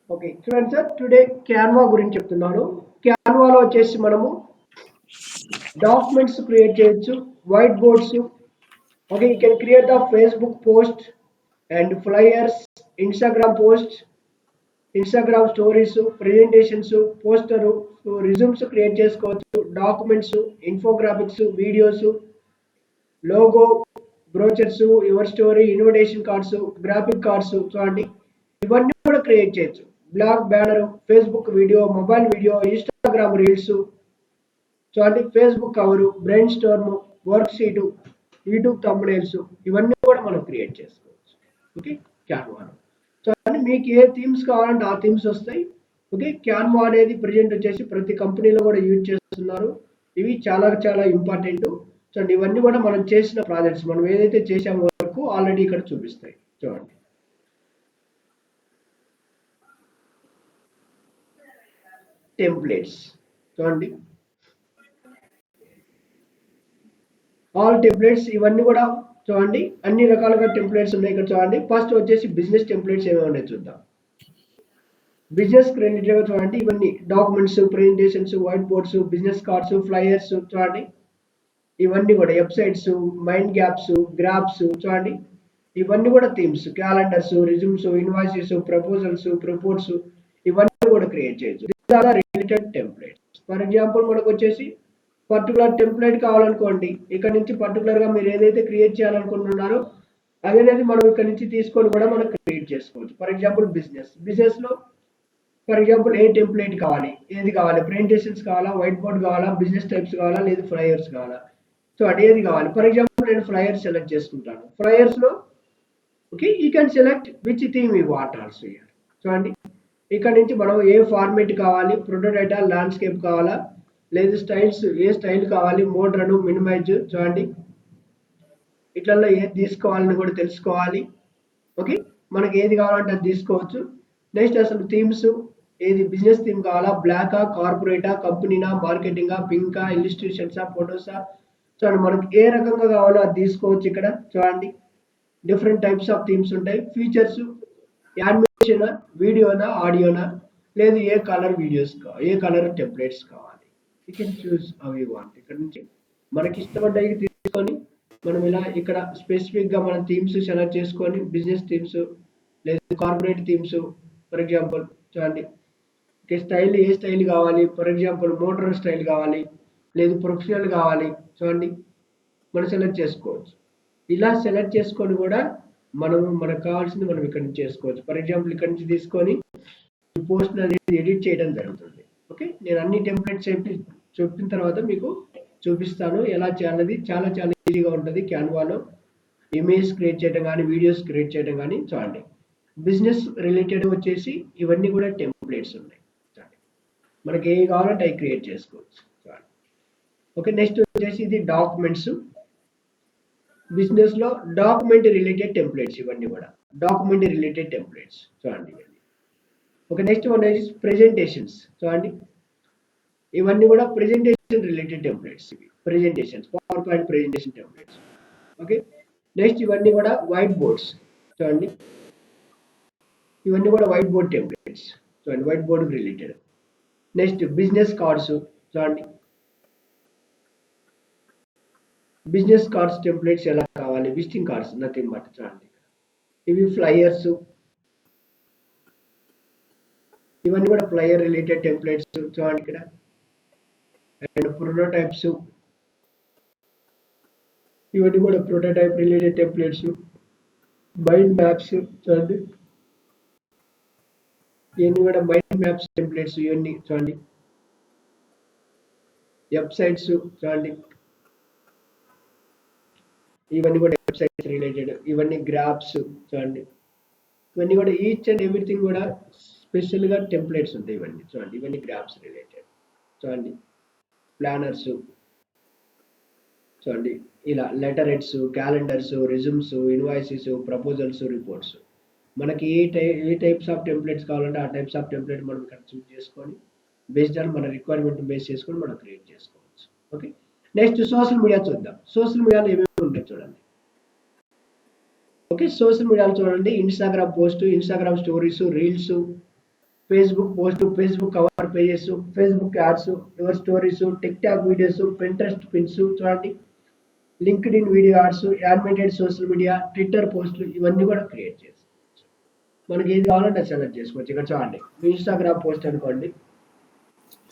Okay. చూడండి sir, today Canva గురించి చెప్తున్నాను. క్యాన్వాలో వచ్చేసి మనము డాక్యుమెంట్స్ క్రియేట్ చేయొచ్చు, white boards. Okay, you can create the Facebook post and flyers, Instagram post, Instagram stories, presentations, poster, resumes create చేసుకోవచ్చు, documents, infographics, videos, logo, brochures, your story, invitation cards, graphic cards చూడండి, ఇవన్నీ కూడా create చేయొచ్చు. Blog, banner, Facebook video, mobile video, Instagram reels చూడండి, Facebook cover, brainstorm, worksheet, YouTube thumbnails, ఇవన్నీ కూడా మనం create చేసుకోవచ్చు. ఓకే, క్యాన్వాలో చూడండి, మీకు ఏ థీమ్స్ కావాలంటే ఆ థీమ్స్ వస్తాయి. ఓకే, క్యాన్వా అనేది ప్రజెంట్ వచ్చేసి ప్రతి కంపెనీలో కూడా యూజ్ చేస్తున్నారు. ఇవి చాలా చాలా ఇంపార్టెంట్. చూడండి, ఇవన్నీ కూడా మనం చేసిన ప్రాజెక్ట్స్, మనం ఏదైతే చేసామో వరకు ఆల్రెడీ ఇక్కడ చూపిస్తాయి. చూడండి, టెంప్లెట్స్ చూడండి, ఆల్ టెంప్లెట్స్ ఇవన్నీ కూడా చూడండి, అన్ని రకాలుగా టెంప్లెట్స్ ఉన్నాయి ఇక్కడ. చూడండి, ఫస్ట్ వచ్చేసి బిజినెస్ టెంప్లెట్స్ ఏమేమి ఉన్నాయి చూద్దాం. బిజినెస్ రిలేటెడ్ చూడండి, ఇవన్నీ documents, presentations, white boards, business cards, flyers చూడండి, ఇవన్నీ కూడా వెబ్సైట్స్, మైండ్ గ్యాప్స్, గ్రాఫ్స్ చూడండి, ఇవన్నీ కూడా themes, calendars, resumes, invoices, proposals, reports, ఇవన్నీ కూడా క్రియేట్ చేయొచ్చు. These are related templates. For example మనకు వచ్చేసి పర్టికులర్ టెంప్లెట్ కావాలనుకోండి, ఇక్కడ నుంచి పర్టికులర్ గా మీరు ఏదైతే క్రియేట్ చేయాలనుకుంటున్నారో అదనేది మనం ఇక్కడ నుంచి తీసుకొని కూడా మనం క్రియేట్ చేసుకోవచ్చు. ఫర్ ఎగ్జాంపుల్ బిజినెస్ లో ఫర్ ఎగ్జాంపుల్ ఏ టెంప్లెట్ కావాలి, ఏది కావాలి, ప్రెజెంటేషన్స్ కావాలా, వైట్ బోర్డ్ కావాలా, బిజినెస్ టైప్స్ కావాలా, లేదు ఫ్లైయర్స్ కావాలా. సో అది ఏది కావాలి. ఫర్ ఎగ్జాంపుల్ నేను ఫ్లైయర్స్ సెలెక్ట్ చేసుకుంటాను. ఫ్లైయర్స్ లో okay, you can select which theme you want also here. చూడండి, ఇక్కడ నుంచి మనం ఏ ఫార్మేట్ కావాలి, ప్రొటోడేటా, ల్యాండ్స్కేప్ కావాలా, లేదు స్టైల్స్, ఏ స్టైల్ కావాలి, మోడ్రన్, మినిమైజ్ చూడండి, ఇట్లలో ఏది తీసుకోవాలని కూడా తెలుసుకోవాలి. ఓకే, మనకి ఏది కావాలంటే అది తీసుకోవచ్చు. నెక్స్ట్ అసలు థీమ్స్, ఏది బిజినెస్ థీమ్ కావాలా, బ్లాకా, కార్పొరేటా, కంపెనీనా, మార్కెటింగా, పింకా, ఇన్స్టిట్యూషన్సా, ఫోటోసా, చూడండి మనకి ఏ రకంగా కావాలో అది తీసుకోవచ్చు. ఇక్కడ చూడండి, డిఫరెంట్ టైప్స్ ఆఫ్ థీమ్స్ ఉంటాయి. ఫీచర్స్, యానిమేషన్, వీడియోనా, ఆడియోనా, లేదు ఏ కలర్ వీడియోస్ కావాలి, ఏ కలర్ టెంప్లెట్స్ కావాలి, you can choose how you want. ఇక్కడ నుంచి మనకి ఇష్టపడ్డవి తీసుకొని మనం ఇలా ఇక్కడ స్పెసిఫిక్ గా మనం థీమ్స్ సెలెక్ట్ చేసుకొని, బిజినెస్ థీమ్స్ లేదు కార్పొరేట్ థీమ్స్, ఫర్ ఎగ్జాంపుల్ చూడండి, స్టైల్ ఏ స్టైల్ కావాలి, ఫర్ ఎగ్జాంపుల్ మోటార్ స్టైల్ కావాలి, లేదు ప్రొఫెషనల్ కావాలి చూడండి, మనం సెలెక్ట్ చేసుకోవచ్చు. ఇలా సెలెక్ట్ చేసుకొని కూడా మనకు కావాల్సింది మనం ఇక్కడ నుంచి చేసుకోవచ్చు. ఫర్ ఎగ్జాంపుల్ ఇక్కడ నుంచి తీసుకొని ఈ పోస్ట్ అనేది ఎడిట్ చేయడం జరుగుతుంది. ఓకే, నేను అన్ని టెంప్లెట్స్ చెప్పిన తర్వాత మీకు చూపిస్తాను ఎలా చేయాలనేది. చాలా చాలా ఈజీగా ఉంటుంది క్యాన్వాలో. ఇమేజ్ క్రియేట్ చేయడం కానీ, వీడియోస్ క్రియేట్ చేయడం కానీ చూడండి. బిజినెస్ రిలేటెడ్ వచ్చేసి ఇవన్నీ కూడా టెంప్లెట్స్ ఉన్నాయి చూడండి, మనకి ఏ కావాలంటే అవి క్రియేట్ చేసుకోవచ్చు చూడండి. ఓకే, నెక్స్ట్ వచ్చేసి ఇది డాక్యుమెంట్స్. బిజినెస్ లో డాక్యుమెంట్ రిలేటెడ్ టెంప్లెట్స్, ఇవన్నీ కూడా డాక్యుమెంట్ రిలేటెడ్ టెంప్లెట్స్ చూడండి ఇవన్నీ. ఓకే, నెక్స్ట్ వన్ వచ్చేసి ప్రెజెంటేషన్స్ చూడండి, ఇవన్నీ కూడా ప్రెజెంటేషన్ రిలేటెడ్ టెంప్లెట్స్. ఇవి presentations, power point presentation templates. Okay, next ఇవన్నీ కూడా వైట్ బోర్డ్స్ చూడండి, ఇవన్నీ కూడా వైట్ బోర్డ్ టెంప్లెట్స్ చూడండి, white board related. Next business cards చూడండి, బిజినెస్ కార్డ్స్ టెంప్లెట్స్ ఎలా కావాలి, విజిటింగ్ కార్డ్స్ నథింగ్ బట్ చూడండి. ఇవి ఫ్లైయర్స్, ఇవన్నీ కూడా ఫ్లైయర్ రిలేటెడ్ టెంప్లెట్స్ చూడండి ఇక్కడ. అండ్ ప్రోటోటైప్స్, ఇవన్నీ కూడా prototype related templates. Mind maps చూడండి, ఇవన్నీ కూడా మైండ్ మ్యాప్స్ టెంప్లెట్స్ ఇవన్నీ చూడండి. వెబ్సైట్స్ చూడండి, ఇవన్నీ కూడా వెబ్సైట్స్ రిలేటెడ్. ఇవన్నీ గ్రాఫ్స్ చూడండి, ఇవన్నీ కూడా ఈచ్ అండ్ ఎవ్రీథింగ్ కూడా స్పెషల్ గా టెంప్లెట్స్ ఉంటాయి. ఇవన్నీ చూడండి, ఇవన్నీ గ్రాఫ్స్ రిలేటెడ్ చూడండి. ప్లానర్స్ చూడండి, ఇలా letter heads, calendars, resumes, invoices, proposals, reports. మనకి ఏ టైప్స్ ఆఫ్ టెంప్లెట్స్ కావాలంటే ఆ టైప్స్ ఆఫ్ టెంప్లెట్ మనం ఇక్కడ చూస్ చేసుకొని బేస్డ్ ఆన్ మన రిక్వైర్మెంట్ బేస్ చేసుకొని మనం క్రియేట్ చేసుకోవచ్చు. ఓకే, నెక్స్ట్ సోషల్ మీడియా చూద్దాం. సోషల్ మీడియాలో ఏమేమి ఉంటాయి చూడండి. ఓకే, సోషల్ మీడియాలో చూడండి, Instagram post, Instagram stories, reels, Facebook post, Facebook cover pages, Facebook ads, your stories, TikTok videos, Pinterest pins చూడండి, LinkedIn video ads, animated social media, Twitter పోస్టులు ఇవన్నీ కూడా క్రియేట్ చేస్తాం. మనకి ఏది కావాలంటే అది సెలెక్ట్ చేసుకోవచ్చు. ఇక్కడ చూడండి, మీ ఇన్స్టాగ్రామ్ పోస్ట్ అనుకోండి.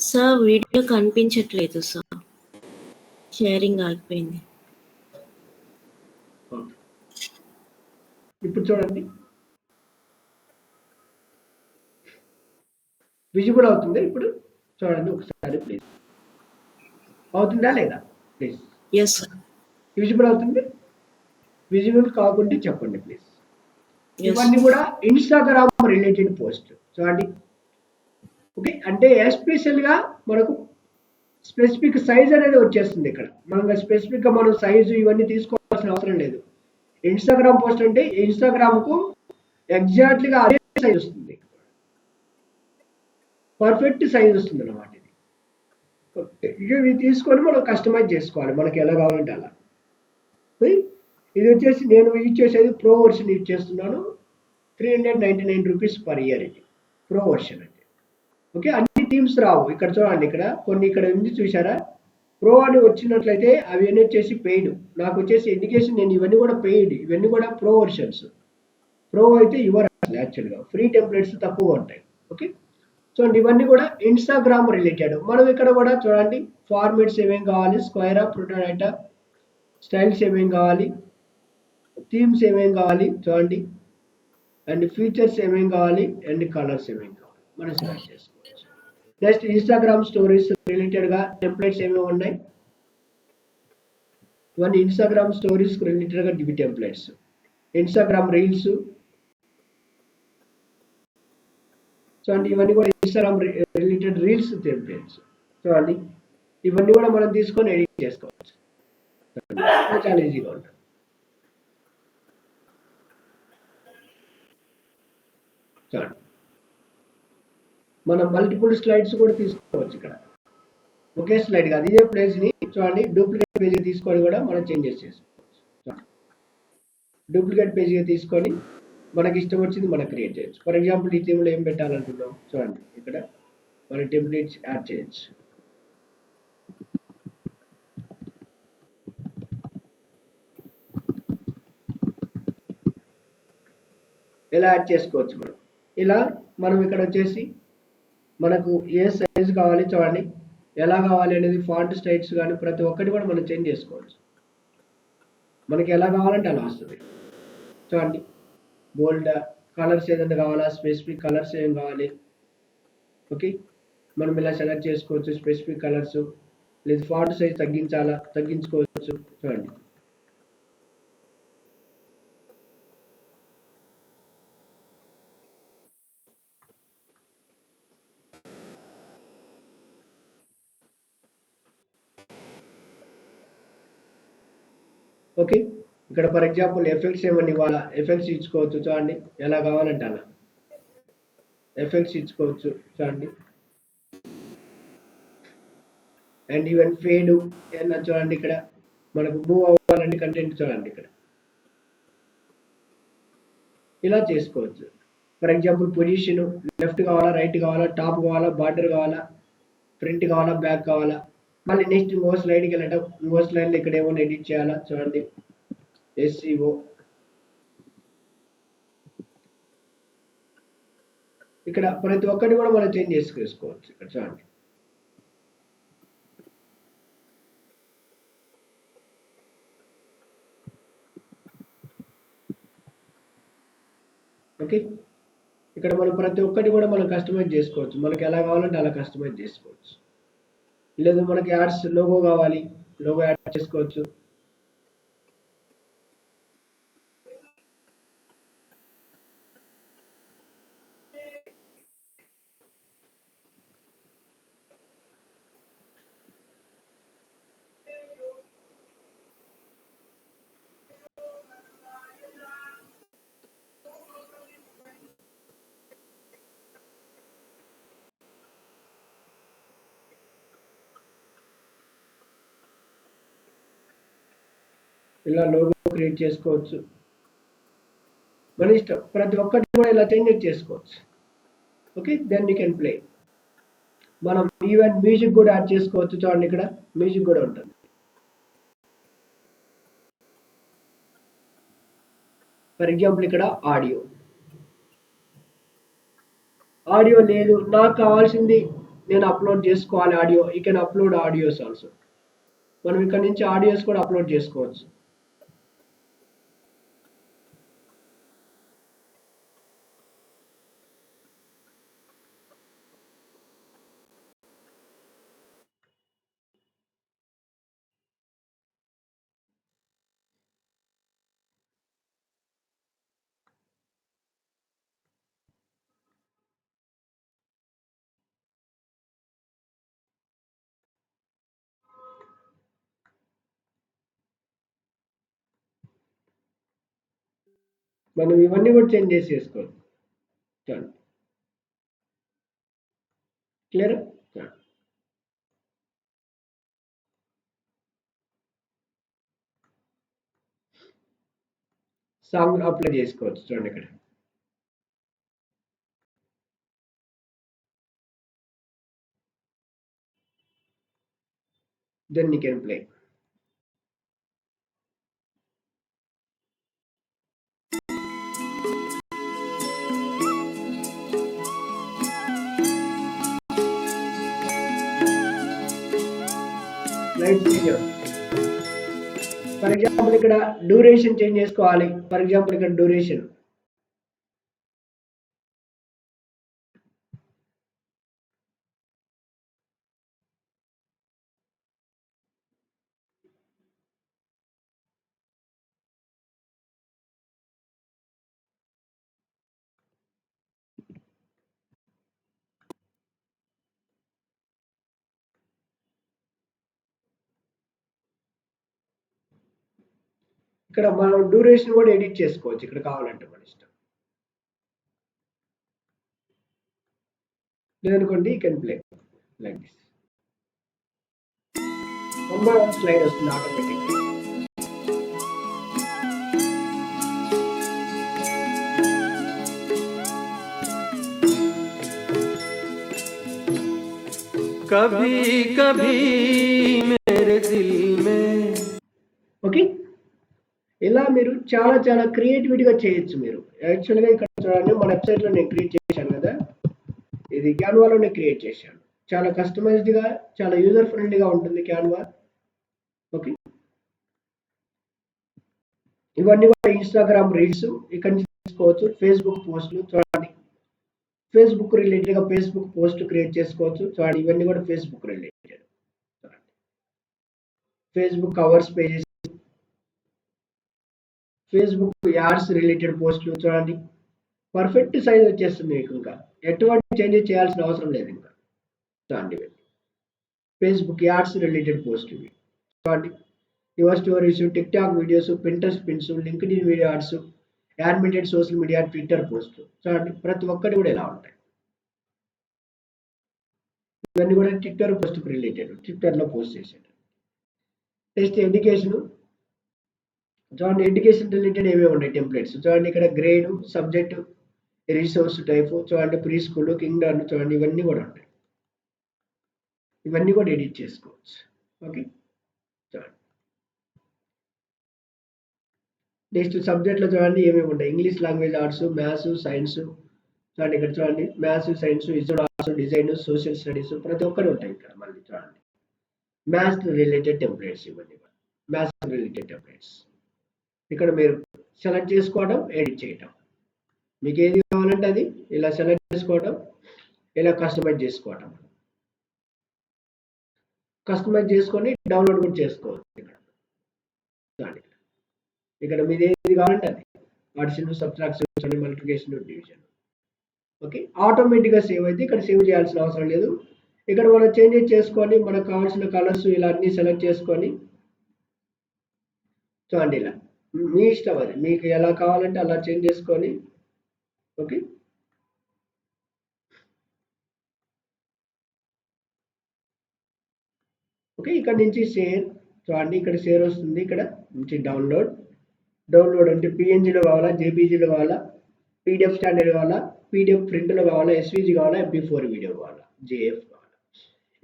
సార్ వీడియో కనిపించట్లేదు సార్, షేరింగ్ ఆగిపోయింది. ఇప్పుడు చూడండి, విజిబుల్ అవుతుంది. ఇప్పుడు చూడండి ఒకసారి ప్లీజ్, అవుతుందా లేదా ప్లీజ్? Yes sir. విజిబుల్ అవుతుంది. విజిబుల్ కాకుండా చెప్పండి ప్లీజ్. ఇవన్నీ కూడా ఇన్స్టాగ్రామ్ రిలేటెడ్ పోస్ట్ చూడండి. ఓకే, అంటే ఎస్పెషల్గా మనకు స్పెసిఫిక్ సైజ్ అనేది వచ్చేస్తుంది. ఇక్కడ మనం స్పెసిఫిక్గా మనం సైజు ఇవన్నీ తీసుకోవాల్సిన అవసరం లేదు. ఇన్స్టాగ్రామ్ పోస్ట్ అంటే ఇన్స్టాగ్రామ్కు ఎగ్జాక్ట్లీగా అదే సైజ్ వస్తుంది, పర్ఫెక్ట్ సైజ్ వస్తుంది అన్నమాట. ఇవి తీసుకొని మనం కస్టమైజ్ చేసుకోవాలి మనకి ఎలా కావాలంటే అలా. ఇది వచ్చేసి నేను యూజ్ చేసేది ప్రో వర్షన్ యూజ్ చేస్తున్నాను. 399 రూపీస్ పర్ ఇయర్ ఇది ప్రో వర్షన్ అంటే. ఓకే, అన్ని థీమ్స్ రావు. ఇక్కడ చూడండి, ఇక్కడ కొన్ని ఇక్కడ ఉంది చూసారా, ప్రో అని వచ్చినట్లయితే అవి అన్నీ వచ్చేసి పెయిడ్. నాకు వచ్చేసి ఎడ్యుకేషన్, నేను ఇవన్నీ కూడా పెయిడ్, ఇవన్నీ కూడా ప్రో వర్షన్స్. ప్రో అయితే ఇవ్వరు అసలు, యాక్చువల్గా ఫ్రీ టెంప్లెట్స్ తక్కువ ఉంటాయి. ఓకే, చూడండి ఇవన్నీ కూడా ఇన్స్టాగ్రామ్ రిలేటెడ్. మనం ఇక్కడ కూడా చూడండి, ఫార్మేట్స్ ఏమేమి కావాలి, స్క్వేరా, ప్రోటోడైటా, స్టైల్స్ ఏమేమి కావాలి, థీమ్స్ ఏమేమి కావాలి చూడండి, అండ్ ఫీచర్స్ ఏమేమి కావాలి, అండ్ కలర్స్ ఏమేమి కావాలి మనం సెలెక్ట్ చేసుకోవచ్చు. నెక్స్ట్ ఇన్స్టాగ్రామ్ స్టోరీస్ రిలేటెడ్గా టెంప్లెట్స్ ఏమేమి ఉన్నాయి, ఇవన్నీ ఇన్స్టాగ్రామ్ స్టోరీస్ రిలేటెడ్గా ఇవి టెంప్లెట్స్. ఇన్స్టాగ్రామ్ రీల్స్ చూడండి, ఇవన్నీ కూడా ఇన్స్టాగ్రామ్ రిలేటెడ్ రీల్స్ టెంప్లెట్స్ చూడండి. ఇవన్నీ కూడా మనం తీసుకొని ఎడిట్ చేసుకోవచ్చు, చాలా ఈజీగా ఉంటుంది. చూడండి, మనం మల్టిపుల్ స్లైడ్స్ కూడా తీసుకోవచ్చు. ఇక్కడ ఒకే స్లైడ్ కాదు, ఇదే ప్లేస్ని చూడండి డూప్లికేట్ పేజీ తీసుకొని కూడా మనం చేంజెస్ చేసుకోవచ్చు. డూప్లికేట్ పేజీగా తీసుకొని మనకి ఇష్టం వచ్చింది మనం క్రియేట్ చేయొచ్చు. ఫర్ ఎగ్జాంపుల్ ఈ థీమ్లో ఏం పెట్టాలనుకుంటాం చూడండి, ఇక్కడ మన టెంప్లెట్స్ యాడ్ చేయొచ్చు. ఇలా యాడ్ చేసుకోవచ్చు మనం. ఇలా మనం ఇక్కడ వచ్చేసి మనకు ఏ సైజ్ కావాలి చూడండి, ఎలా కావాలి అనేది ఫాంట్ స్టైల్స్ కానీ ప్రతి ఒక్కటి కూడా మనం చేంజ్ చేసుకోవచ్చు. మనకి ఎలా కావాలంటే అలా వస్తుంది. చూడండి, బోల్డ్ కలర్స్ ఏదైనా కావాలా, స్పెసిఫిక్ కలర్స్ ఏం కావాలి. ఓకే, మనం ఇలా సెలెక్ట్ చేసుకోవచ్చు స్పెసిఫిక్ కలర్స్. లేదు ఫాంట్ సైజ్ తగ్గించాలా, తగ్గించుకోవచ్చు. చూడండి, ఓకే. ఇక్కడ ఫర్ ఎగ్జాంపుల్ ఎఫెక్ట్స్ ఏమని ఇవ్వాలా, ఎఫెక్ట్స్ ఇచ్చుకోవచ్చు. చూడండి, ఎలా కావాలంటే అలా ఎఫెక్ట్స్ ఇచ్చుకోవచ్చు. చూడండి, అండ్ ఈవెన్ ఫేడ్ ఏమన్నా చూడండి, ఇక్కడ మనకు మూవ్ అవ్వాలంటే కంటెంట్ చూడండి, ఇక్కడ ఇలా చేసుకోవచ్చు. ఫర్ ఎగ్జాంపుల్ పొజిషన్ లెఫ్ట్ కావాలా, రైట్ కావాలా, టాప్ కావాలా, బార్డర్ కావాలా, ఫ్రంట్ కావాలా, బ్యాక్ కావాలా. మళ్ళీ నెక్స్ట్ ఇంకో స్లైడ్కి వెళ్ళటం, ఇంకో స్లైడ్లో ఇక్కడ ఏమైనా ఎడిట్ చేయాలా చూడండి, SEO. ఇక్కడ ప్రతి ఒక్కటి కూడా మనం చేంజ్ చేసుకోవచ్చు. ఇక్కడ చూడండి, ఓకే. ఇక్కడ మనం ప్రతి ఒక్కటి కూడా మనం కస్టమైజ్ చేసుకోవచ్చు. మనకి ఎలా కావాలంటే అలా కస్టమైజ్ చేసుకోవచ్చు. లేదు మనకి యాడ్స్ లోగో కావాలి, లోగో యాడ్ చేసుకోవచ్చు. ఇలా లోగో క్రియేట్ చేసుకోవచ్చు, మన ఇష్టం. ప్రతి ఒక్కటి కూడా ఇలా చేంజ్ చేసుకోవచ్చు. Okay, then you can play. మనం ఈవెన్ మ్యూజిక్ కూడా యాడ్ చేసుకోవచ్చు. చూడండి ఇక్కడ మ్యూజిక్ కూడా ఉంటుంది. ఫర్ ఎగ్జాంపుల్ ఇక్కడ ఆడియో లేదు నాకు కావాల్సింది నేను అప్లోడ్ చేసుకోవాలి audio. You can upload audios also. మనం ఇక్కడ నుంచి ఆడియోస్ కూడా అప్లోడ్ చేసుకోవచ్చు. మనం ఇవన్నీ కూడా చేంజ్ చేసుకోవచ్చు. చూడండి క్లియర్. సాంగ్ అప్లై చేసుకోవచ్చు. చూడండి ఇక్కడ then you can play. Light change. For example ఇక్కడ డ్యూరేషన్ చేంజ్ చేసుకోవాలి. ఫర్ ఎగ్జాంపుల్ ఇక్కడ డ్యూరేషన్ ఇక్కడ మనం డ్యూరేషన్ కూడా ఎడిట్ చేసుకోవచ్చు. ఇక్కడ కావాలంటే మన ఇష్టం. లేదనుకోండి you can play like this. 1 by 1 slide వస్తుంది ఆటోమేటిక్. कभी कभी मेरे दिल में. ఓకే, ఇలా మీరు చాలా చాలా క్రియేటివిటీగా చేయొచ్చు. మీరు యాక్చువల్గా ఇక్కడ చూడండి మన వెబ్సైట్లో నేను క్రియేట్ చేశాను కదా, ఇది క్యాన్వాలోనే క్రియేట్ చేశాను. చాలా కస్టమైజ్డ్గా చాలా యూజర్ ఫ్రెండ్లీగా ఉంటుంది క్యాన్వా. ఓకే, ఇవన్నీ కూడా ఇన్స్టాగ్రామ్ రీల్స్ ఇక్కడ నుంచి తీసుకోవచ్చు. ఫేస్బుక్ పోస్టులు చూడండి, ఫేస్బుక్ రిలేటెడ్గా ఫేస్బుక్ పోస్ట్ క్రియేట్ చేసుకోవచ్చు. చూడండి ఇవన్నీ కూడా Facebook related. Facebook covers pages, Facebook ads related పోస్టులు చూడండి పర్ఫెక్ట్ సైజ్ వచ్చేస్తుంది మీకు. ఇంకా ఎటువంటి చేంజెస్ చేయాల్సిన అవసరం లేదు. ఇంకా చూడండి ఫేస్బుక్ యాడ్స్ రిలేటెడ్ పోస్ట్ ఇవి. చూడండి your stories, TikTok videos, Pinterest pins, linked in video ads, animated social media, Twitter post. చూడండి ప్రతి ఒక్కటి కూడా ఇలా ఉంటాయి. ఇవన్నీ కూడా ట్విట్టర్ పోస్ట్ రిలేటెడ్, ట్విట్టర్లో పోస్ట్ చేసేది. Next education. చూడండి ఎడ్యుకేషన్ రిలేటెడ్ ఏమేమి ఉన్నాయి టెంప్లెట్స్. చూడండి ఇక్కడ గ్రేడ్, సబ్జెక్ట్, రిసోర్స్ టైప్, చూడండి ప్రీ స్కూల్, కింగ్డమ్, చూడండి ఇవన్నీ కూడా ఉంటాయి. ఇవన్నీ కూడా ఎడిట్ చేసుకోవచ్చు. ఓకే, చూడండి నెక్స్ట్ సబ్జెక్ట్లో చూడండి ఏమేమి ఉంటాయి. English language, arts, maths, science. చూడండి ఇక్కడ చూడండి maths, science, visual arts, design, social studies ప్రతి ఒక్కరు ఉంటాయి ఇక్కడ. మళ్ళీ చూడండి మ్యాథ్స్ రిలేటెడ్ టెంప్లెట్స్, ఇవన్నీ కూడా మ్యాథ్స్ రిలేటెడ్ టెంప్లెట్స్. ఇక్కడ మీరు సెలెక్ట్ చేసుకోవడం, ఎడిట్ చేయటం. మీకు ఏది కావాలంటే అది ఇలా సెలెక్ట్ చేసుకోవడం, ఇలా కస్టమైజ్ చేసుకోవడం. కస్టమైజ్ చేసుకొని డౌన్లోడ్ కూడా చేసుకోవచ్చు. ఇక్కడ మీది ఏది కావాలంటే అది addition, subtraction, multiplication, division. Okay, ఆటోమేటిక్గా సేవ్ అయితే ఇక్కడ సేవ్ చేయాల్సిన అవసరం లేదు. ఇక్కడ మనం చేంజెస్ చేసుకొని మనకు కావాల్సిన కలర్స్ ఇలా అన్ని సెలెక్ట్ చేసుకొని చూడండి ఇలా మీ ఇష్టం, అది మీకు ఎలా కావాలంటే అలా చేంజ్ చేసుకొని. ఓకే, ఓకే ఇక్కడ నుంచి షేర్. చూడండి ఇక్కడ షేర్ వస్తుంది. ఇక్కడ నుంచి డౌన్లోడ్ అంటే పిఎన్జీలో కావాలా, జేపీజీలో కావాలా, పీడిఎఫ్ స్టాండర్డ్ కావాలా, పీడిఎఫ్ ప్రింట్లో కావాలా, ఎస్విజి కావాలా, MP4 వీడియో కావాలా, జేఎఫ్ కావాలా,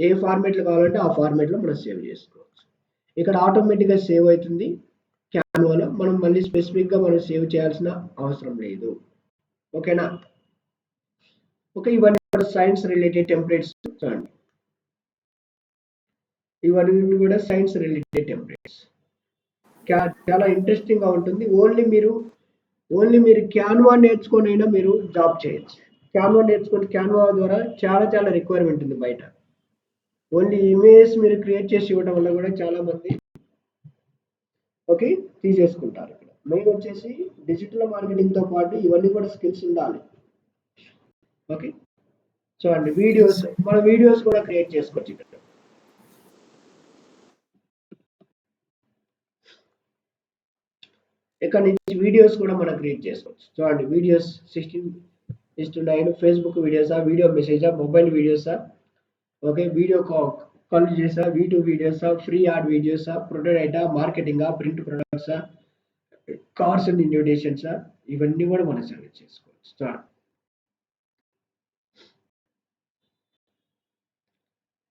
ఏ ఫార్మేట్లో కావాలంటే ఆ ఫార్మేట్లో మనం సేవ్ చేసుకోవచ్చు. ఇక్కడ ఆటోమేటిక్గా సేవ్ అవుతుంది క్యాన్వాలో. మనం మళ్ళీ స్పెసిఫిక్గా మనం సేవ్ చేయాల్సిన అవసరం లేదు. ఓకేనా? ఓకే, ఇవన్నీ కూడా సైన్స్ రిలేటెడ్ టెంప్లెట్స్ చూడండి. ఇవన్నీ కూడా సైన్స్ రిలేటెడ్ టెంప్లెట్స్. చాలా ఇంట్రెస్టింగ్ గా ఉంటుంది. ఓన్లీ మీరు క్యాన్వా నేర్చుకొని అయినా మీరు జాబ్ చేయొచ్చు. క్యాన్వా నేర్చుకుంటే క్యాన్వా ద్వారా చాలా రిక్వైర్మెంట్ ఉంది బయట. ఓన్లీ ఇమేజ్ మీరు క్రియేట్ చేసి ఇవ్వడం వల్ల కూడా చాలా మంది ఓకే తీసేసుకుంటారు. ఇక్కడ మెయిన్ వచ్చేసి డిజిటల్ మార్కెటింగ్ తో పాటు ఇవన్నీ కూడా స్కిల్స్ ఉండాలి. ఓకే, చూడండి వీడియోస్, మన వీడియోస్ కూడా క్రియేట్ చేసుకోవచ్చు. ఇక్కడ ఇక్కడ నుంచి వీడియోస్ కూడా మనం క్రియేట్ చేసుకోవచ్చు. చూడండి వీడియోస్ 16:9 ఫేస్బుక్ వీడియోసా, వీడియో మెసేజా, మొబైల్ వీడియోసా, ఓకే వీడియో కాల్ చేసా, V2 వీడియోసా, ఫ్రీ యాడ్ వీడియోసా, ప్రొటోడైటా, మార్కెటింగా, ప్రింట్ ప్రొడక్ట్సా, కార్స్ అండ్ ఇన్విటేషన్సా, ఇవన్నీ కూడా మనం సెలెక్ట్ చేసుకోవచ్చు. చూడండి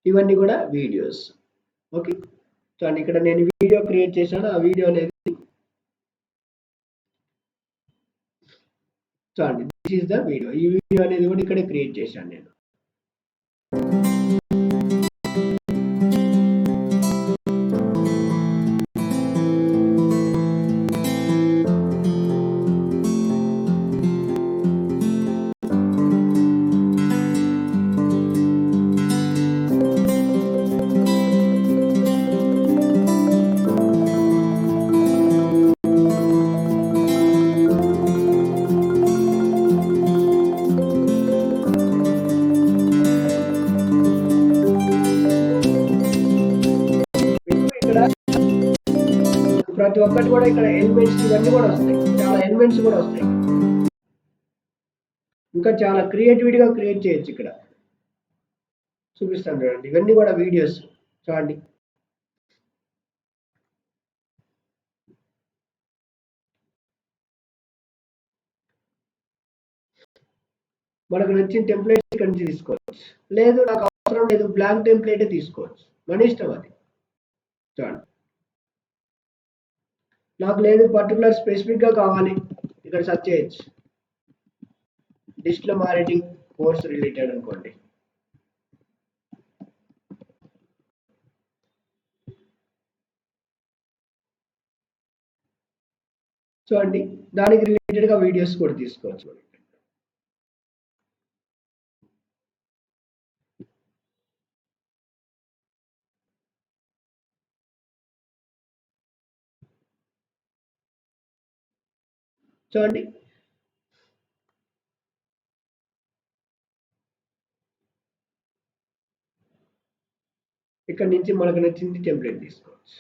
ఇవన్నీ కూడా వీడియోస్. ఓకే, చూడండి ఇక్కడ నేను వీడియో క్రియేట్ చేశాను. ఆ వీడియో అనేది చూడండి, దిస్ ఈస్ ద వీడియో. ఈ వీడియో అనేది కూడా ఇక్కడే క్రియేట్ చేశాను నేను. ప్రతి ఒక్కటి కూడా ఇక్కడ ఎలిమెంట్స్ ఇవన్నీ కూడా వస్తాయి. చాలా ఎలిమెంట్స్ కూడా వస్తాయి. ఇంకా చాలా క్రియేటివిటీగా క్రియేట్ చేయొచ్చు. ఇక్కడ చూపిస్తాను చూడండి, ఇవన్నీ కూడా వీడియోస్. చూడండి మనకు నచ్చిన టెంప్లెట్స్ ఇక్కడ నుంచి తీసుకోవచ్చు. లేదు నాకు అవసరం లేదు, బ్లాంక్ టెంప్లెటే తీసుకోవచ్చు, మన ఇష్టం అది. చూడండి నాకు లేదు పర్టికులర్ స్పెసిఫిక్ గా కావాలి, ఇక్కడ సెర్చ్ చేయొచ్చు. డిజిటల్ మార్కెటింగ్ కోర్స్ రిలేటెడ్ అనుకోండి. చూడండి దానికి రిలేటెడ్ గా వీడియోస్ కూడా తీసుకోవచ్చు. చూడండి ఇక్కడ నుంచి మనకు నచ్చింది టెంప్లెట్ తీసుకోవచ్చు.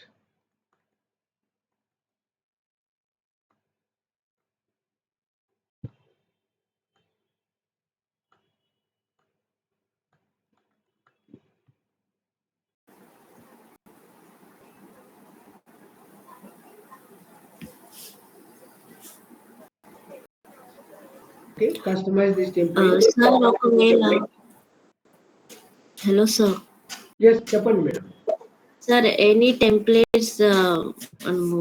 Okay, customise this template. Sir ఒకవేళ హలో సార్. ఎస్ చెప్పండి మేడం. సార్ ఎనీ టెంప్లెట్స్ మనము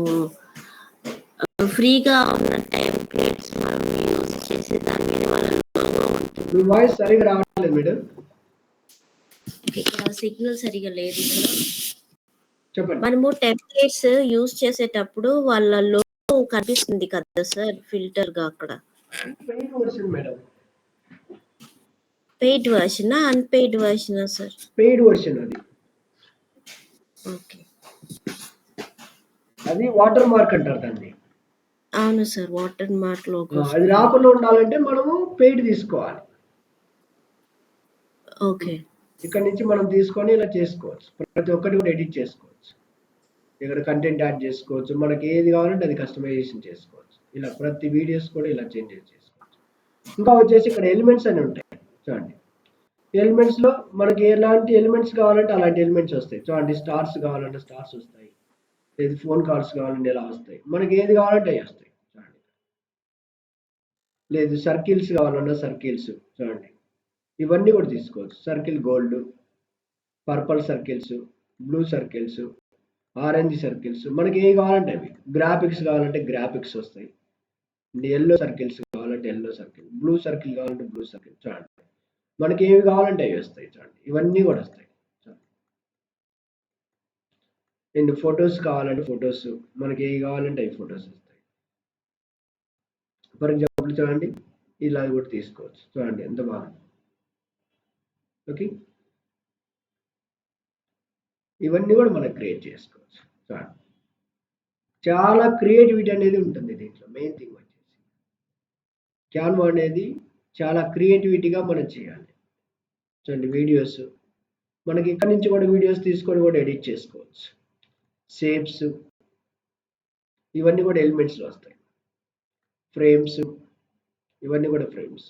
ఫ్రీగా ఉన్న టెంప్లెట్స్ మనం యూజ్ చేసే దాని మీద వాళ్ళ లోగో ఉంటుంది. మీ వాయిస్ సరిగా రావట్లేదు మేడం. ఇక్కడ సిగ్నల్ సరిగా లేదు సార్. చెప్పండి. మనము టెంప్లెట్స్ యూజ్ చేసేటప్పుడు వాళ్ళ లోగో కనిపిస్తుంది కదా సార్, ఫిల్టర్ గా అక్కడ. Paid version madam. పెయిడ్ వర్షనా అన్పెయిడ్ వర్షనా సార్? పెయిడ్ వర్షన్ అది. ఓకే, అది వాటర్ మార్క్ అంటారు దాన్ని. అవును సార్, వాటర్ మార్క్ లోగో. అది రాకుండా ఉండాలంటే మనము పెయిడ్ తీసుకోవాలి. ఓకే, ఇక్కడ నుంచి మనం తీసుకొని ఇలా చేసుకోవచ్చు. ప్రతి ఒక్కటి కూడా ఎడిట్ చేసుకోవచ్చు. ఇక్కడ కంటెంట్ యాడ్ చేసుకోవచ్చు. మనకి ఏది కావాలంటే అది కస్టమైజేషన్ చేసుకోవచ్చు. ఇలా ప్రతి వీడియోస్ కూడా ఇలా చేంజ్ చేసుకోవచ్చు. ఇంకా వచ్చేసి ఇక్కడ ఎలిమెంట్స్ అని ఉంటాయి. చూడండి ఎలిమెంట్స్ లో మనకి ఎలాంటి ఎలిమెంట్స్ కావాలంటే అలాంటి ఎలిమెంట్స్ వస్తాయి. చూడండి స్టార్స్ కావాలంటే స్టార్స్ వస్తాయి, లేదు ఫోన్ కాల్స్ కావాలంటే ఎలా వస్తాయి, మనకి ఏది కావాలంటే అవి వస్తాయి. చూడండి లేదు సర్కిల్స్ కావాలన్నా సర్కిల్స్ చూడండి, ఇవన్నీ కూడా తీసుకోవచ్చు. Circle gold, purple circles, blue circles, orange circles, మనకి ఏవి కావాలంటే అవి. గ్రాఫిక్స్ కావాలంటే గ్రాఫిక్స్ వస్తాయి. ఎల్లో సర్కిల్స్ కావాలంటే ఎల్లో సర్కిల్, బ్లూ సర్కిల్ కావాలంటే బ్లూ సర్కిల్. చూడండి మనకి ఏవి కావాలంటే అవి వస్తాయి. చూడండి ఇవన్నీ కూడా వస్తాయి. అండ్ ఫొటోస్ కావాలంటే ఫొటోస్, మనకి ఏవి కావాలంటే అవి ఫొటోస్ వస్తాయి. ఫర్ ఎగ్జాంపుల్ చూడండి ఇలా కూడా తీసుకోవచ్చు. చూడండి ఎంత బాగుంది. ఓకే, ఇవన్నీ కూడా మనం క్రియేట్ చేసుకోవచ్చు. చూడండి చాలా క్రియేటివిటీ అనేది ఉంటుంది దీంట్లో. మెయిన్ థింగ్ వచ్చేసి క్యాన్వా అనేది చాలా క్రియేటివిటీగా మనం చేయాలి. చూడండి వీడియోస్, మనకి ఇక్కడ నుంచి కూడా వీడియోస్ తీసుకొని కూడా ఎడిట్ చేసుకోవచ్చు. షేప్స్, ఇవన్నీ కూడా ఎలిమెంట్స్లో వస్తాయి. ఫ్రేమ్స్, ఇవన్నీ కూడా ఫ్రేమ్స్.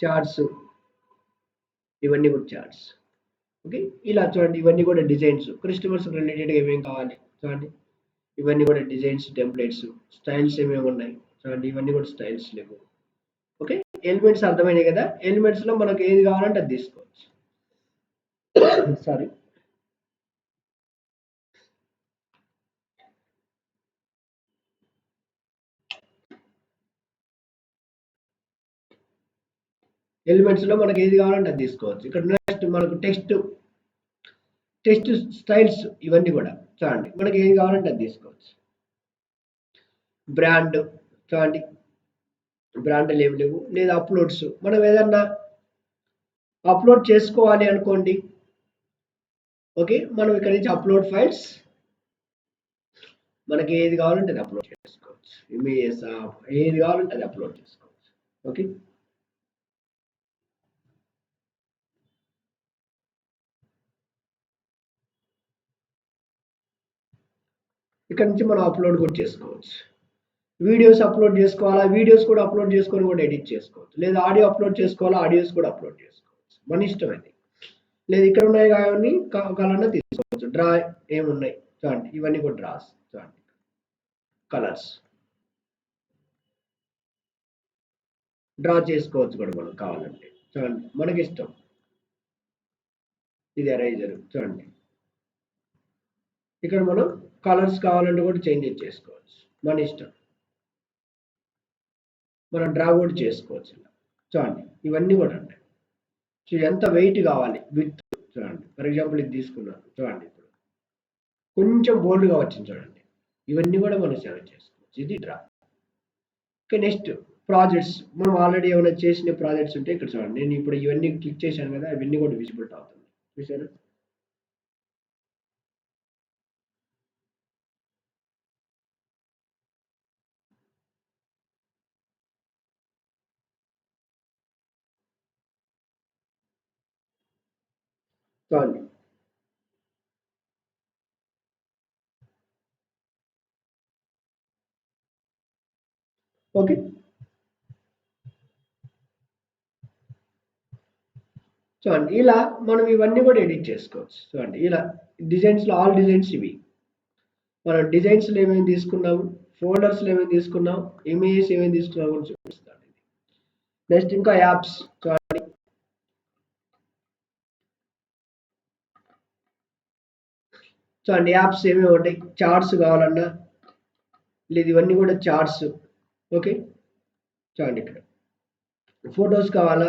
చార్ట్స్, ఇవన్నీ కూడా చార్ట్స్. ఓకే, ఇలా చూడండి ఇవన్నీ కూడా డిజైన్స్. కస్టమర్స్ రిలేటెడ్గా ఏమేమి కావాలి చూడండి, ఇవన్నీ కూడా డిజైన్స్, టెంప్లెట్స్, స్టైల్స్ ఏమేమి ఉన్నాయి చూడండి, ఇవన్నీ కూడా స్టైల్స్ లేవు. ఓకే, ఎలిమెంట్స్ అర్థమైనాయి కదా. ఎలిమెంట్స్లో మనకు ఏది కావాలంటే అది తీసుకోవచ్చు. సారీ, ఎలిమెంట్స్లో మనకి ఏది కావాలంటే అది తీసుకోవచ్చు. ఇక్కడ నెక్స్ట్ మనకు టెక్స్ట్ స్టైల్స్, ఇవన్నీ కూడా చూడండి మనకి ఏది కావాలంటే అది తీసుకోవచ్చు. బ్రాండ్ చూడండి, బ్రాండ్లు ఏమి లేవు. లేదా అప్లోడ్స్, మనం ఏదన్నా అప్లోడ్ చేసుకోవాలి అనుకోండి. ఓకే, మనం ఇక్కడ నుంచి అప్లోడ్ ఫైల్స్, మనకి ఏది కావాలంటే అది అప్లోడ్ చేసుకోవచ్చు. ఇమేజెస్, ఏది కావాలంటే అది అప్లోడ్ చేసుకోవచ్చు. ఓకే, ఇక్కడ నుంచి మనం అప్లోడ్ కూడా చేసుకోవచ్చు. వీడియోస్ అప్లోడ్ చేసుకోవాలా, వీడియోస్ కూడా అప్లోడ్ చేసుకొని కూడా ఎడిట్ చేసుకోవచ్చు. లేదా ఆడియో అప్లోడ్ చేసుకోవాలా, ఆడియోస్ కూడా అప్లోడ్ చేసుకోవచ్చు. మన ఇష్టం అది. లేదు ఇక్కడ ఉన్నాయి కానీ కావాలన్నా తీసుకోవచ్చు. డ్రా ఏమున్నాయి చూడండి, ఇవన్నీ కూడా డ్రాస్. చూడండి కలర్స్ డ్రా చేసుకోవచ్చు కూడా మనం కావాలంటే. చూడండి మనకి ఇష్టం. ఇది ఎరైజర్ చూడండి, ఇక్కడ మనం కలర్స్ కావాలంటే కూడా చేంజ్ చేసుకోవచ్చు. మన ఇష్టం, మనం డ్రా కూడా చేసుకోవచ్చు. చూడండి ఇవన్నీ కూడా ఉంటాయి. సో ఎంత వెయిట్ కావాలి, విత్ చూడండి. ఫర్ ఎగ్జాంపుల్ ఇది తీసుకున్నాను చూడండి, ఇప్పుడు కొంచెం బోల్డ్గా వచ్చింది చూడండి. ఇవన్నీ కూడా మనం సెలెక్ట్ చేసుకోవచ్చు. ఇది డ్రా. Okay, next projects. మనం ఆల్రెడీ ఏమైనా చేసిన ప్రాజెక్ట్స్ ఉంటే ఇక్కడ చూడండి. నేను ఇప్పుడు ఇవన్నీ క్లిక్ చేశాను కదా, ఇవన్నీ కూడా విజిబుల్ అవుతుంది. చూసారా, చూడండి ఓకే. చూడండి ఇలా మనం ఇవన్నీ కూడా ఎడిట్ చేసుకోవచ్చు. చూడండి ఇలా డిజైన్స్లో ఆల్ డిజైన్స్ ఇవి. మనం డిజైన్స్లో ఏమేమి తీసుకున్నాము, ఫోల్డర్స్లో ఏమేమి తీసుకున్నాం, ఇమేజెస్ ఏమేమి తీసుకున్నాం కూడా చూపిస్తాను. నెక్స్ట్ ఇంకా యాప్స్. చూడండి యాప్స్ ఏమేమి ఉంటాయి. చార్ట్స్ కావాలన్నా, లేదు ఇవన్నీ కూడా చార్ట్స్. ఓకే, చూడండి ఇక్కడ ఫొటోస్ కావాలా,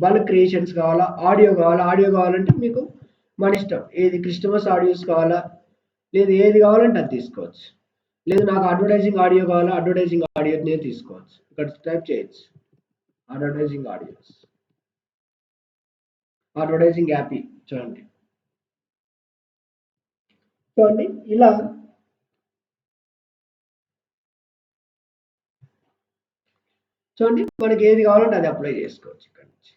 బల్క్ క్రియేషన్స్ కావాలా, ఆడియో కావాలా. ఆడియో కావాలంటే మీకు మన ఇష్టం. ఏది క్రిస్టమస్ ఆడియోస్ కావాలా, లేదు ఏది కావాలంటే అది తీసుకోవచ్చు. లేదు నాకు అడ్వర్టైజింగ్ ఆడియో కావాలా, అడ్వర్టైజింగ్ ఆడియోనే తీసుకోవచ్చు. ఇక్కడ టైప్ చేయొచ్చు అడ్వర్టైజింగ్ ఆడియోస్, అడ్వర్టైజింగ్ యాపీ. చూడండి చూడండి ఇలా చూడండి మనకి ఏది కావాలంటే అది అప్లై చేసుకోవచ్చు. ఇక్కడ నుంచి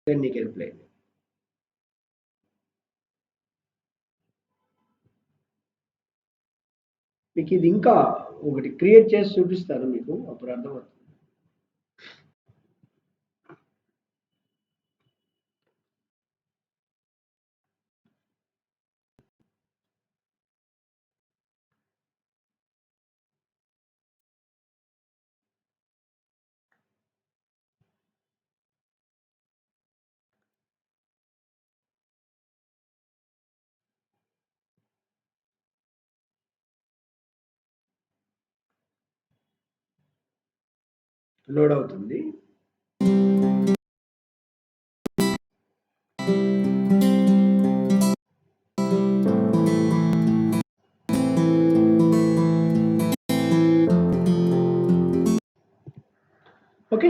టెక్నికల్ ప్లే. మీకు ఇది ఇంకా ఒకటి క్రియేట్ చేసి చూపిస్తాను మీకు, అప్పుడు అర్థమవుతుంది. లోడ్ అవుతుంది. ఓకే.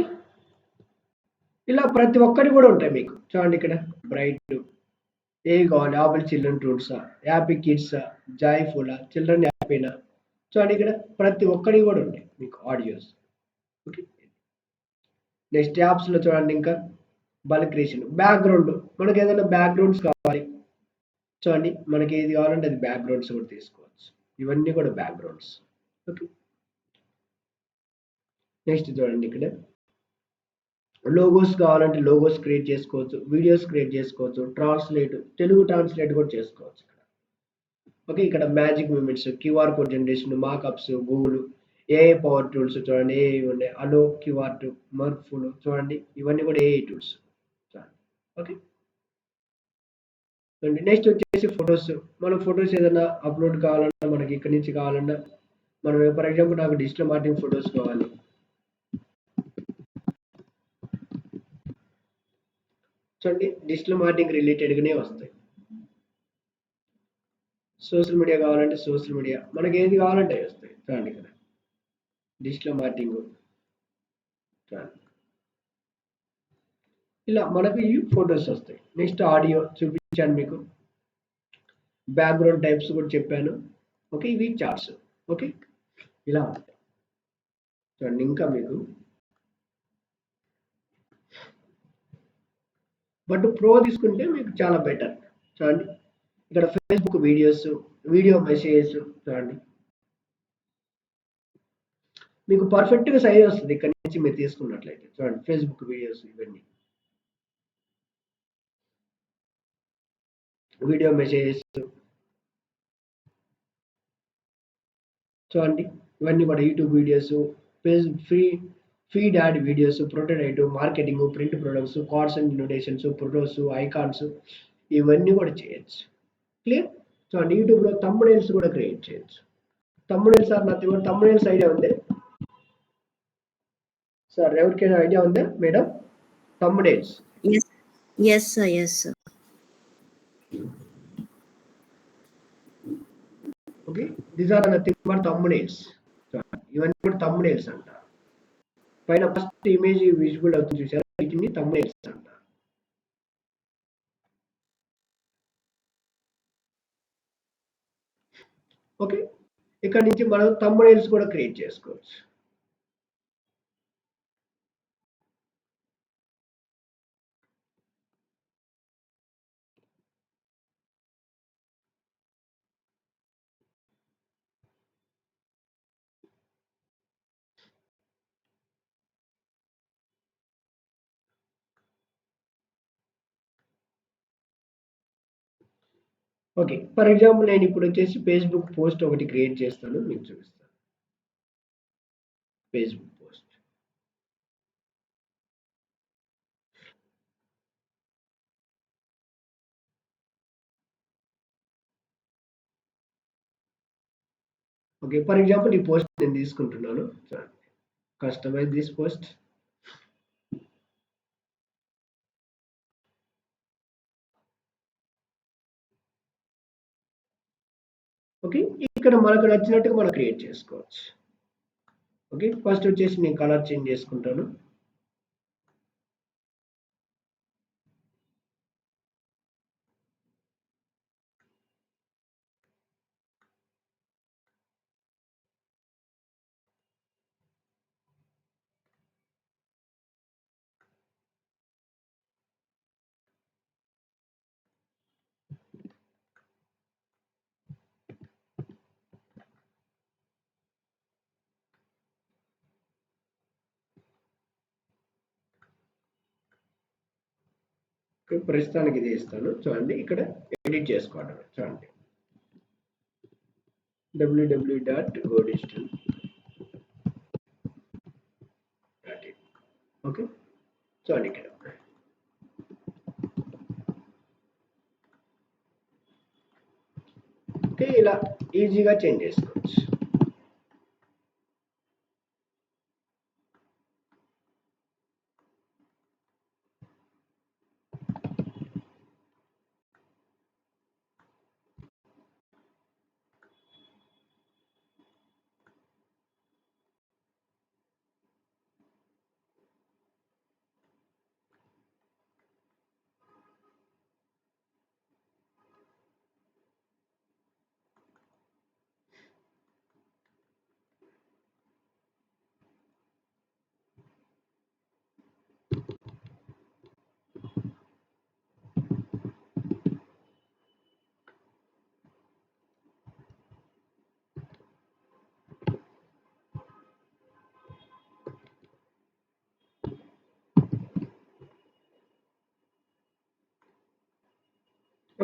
ఇలా ప్రతి ఒక్కటి కూడా ఉంటాయి మీకు. చూడండి ఇక్కడ బ్రైట్ ఏవి కావాలి, ఆపిల్ చిల్డ్రన్ టూల్సా, హ్యాపీ కిడ్సా, జాయ్ఫుల్లా, చిల్డ్రన్ హ్యాపీనా. చూడండి ఇక్కడ ప్రతి ఒక్కటి కూడా ఉంటాయి మీకు ఆడియోస్. ఓకే. నెక్స్ట్ యాప్స్లో చూడండి ఇంకా బల్క్ క్రియేషన్, బ్యాక్గ్రౌండ్, మనకి ఏదైనా బ్యాక్గ్రౌండ్స్ కావాలి చూడండి, మనకి ఏది కావాలంటే అది బ్యాక్గ్రౌండ్స్ కూడా తీసుకోవచ్చు. ఇవన్నీ కూడా బ్యాక్గ్రౌండ్స్. ఓకే. నెక్స్ట్ చూడండి ఇక్కడ లోగోస్ కావాలంటే లోగోస్ క్రియేట్ చేసుకోవచ్చు, వీడియోస్ క్రియేట్ చేసుకోవచ్చు, ట్రాన్స్లేట్ తెలుగు ట్రాన్స్లేట్ కూడా చేసుకోవచ్చు ఇక్కడ. ఓకే. ఇక్కడ magic moments, QR code generation, markups, Google AI power tools చూడండి, ఏఐ ఉన్నాయి, అలో క్యూఆర్ టు మర్ఫుల్ చూడండి, ఇవన్నీ కూడా ఏఐ టూల్స్ చూడండి. ఓకే. నెక్స్ట్ వచ్చేసి ఫొటోస్. మనం ఫొటోస్ ఏదైనా అప్లోడ్ కావాలన్నా, మనకి ఇక్కడి నుంచి కావాలన్నా, మనం ఫర్ ఎగ్జాంపుల్ నాకు డిజిటల్ మార్కెటింగ్ ఫొటోస్ కావాలి చూడండి, డిజిటల్ మార్కెటింగ్ రిలేటెడ్గానే వస్తాయి. సోషల్ మీడియా కావాలంటే సోషల్ మీడియా, మనకి ఏది కావాలంటే అవి వస్తాయి చూడండి ఇక్కడ డిజిటల్ మార్కెటింగ్ చూడండి. ఇలా మనకు ఈ ఫొటోస్ వస్తాయి. నెక్స్ట్ ఆడియో చూపించాను మీకు, బ్యాక్గ్రౌండ్ టైప్స్ కూడా చెప్పాను. ఓకే. ఇవి చార్ట్స్. ఓకే. ఇలా ఉంటాయి చూడండి. ఇంకా మీకు బట్ ప్రో తీసుకుంటే మీకు చాలా బెటర్ చూడండి. ఇక్కడ ఫేస్బుక్ వీడియోస్, వీడియో మెసేజెస్ చూడండి, మీకు పర్ఫెక్ట్గా సైజ్ వస్తుంది ఇక్కడ నుంచి మీరు తీసుకున్నట్లయితే. చూడండి ఫేస్బుక్ వీడియోస్, ఇవన్నీ వీడియో మెసేజెస్ చూడండి, ఇవన్నీ కూడా YouTube videos, Facebook feed add videos, prototype marketing, print products, cards and invitations, photos, icons, ఇవన్నీ కూడా చేయొచ్చు. క్లియర్. చూడండి యూట్యూబ్లో థంబ్నెయిల్స్ కూడా క్రియేట్ చేయొచ్చు. Thumbnails are nothing but, thumbnails idea ఉంది సార్? ఎవరికైనా ఐడియా ఉందా madam? Thumbnails. Yes sir, yes sir. Okay. These are nothing but thumbnails. ఇవన్నీ కూడా థంబ్నెయిల్స్ అంట. పైన ఫస్ట్ ఇమేజ్ విజిబుల్ అవుతుంది చూసారా, వీటిని థంబ్నెయిల్స్ అంట. ఓకే. ఇక్కడ నుంచి మనం థంబ్నెయిల్స్ కూడా క్రియేట్ చేసుకోవచ్చు. ఓకే. ఫర్ ఎగ్జాంపుల్ నేను ఇప్పుడు వచ్చేసి ఫేస్బుక్ పోస్ట్ ఒకటి క్రియేట్ చేస్తాను, మీకు చూపిస్తాను. Facebook post. Okay. For example ఈ పోస్ట్ నేను తీసుకుంటున్నాను. Customise this post. ఓకే. ఇక్కడ మనకు నచ్చినట్టుగా మనం క్రియేట్ చేసుకోవచ్చు. ఓకే. ఫస్ట్ వచ్చేసి నేను కలర్ చేంజ్ చేసుకుంటాను. ప్రస్తుతానికి ఇది ఇస్తాను చూడండి. ఇక్కడ ఎడిట్ చేసుకోవడం చూడండి, www.godigital. ఓకే. చూడండి ఇక్కడ ఓకే. ఇలా ఈజీగా చేంజ్ చేసుకోవచ్చు.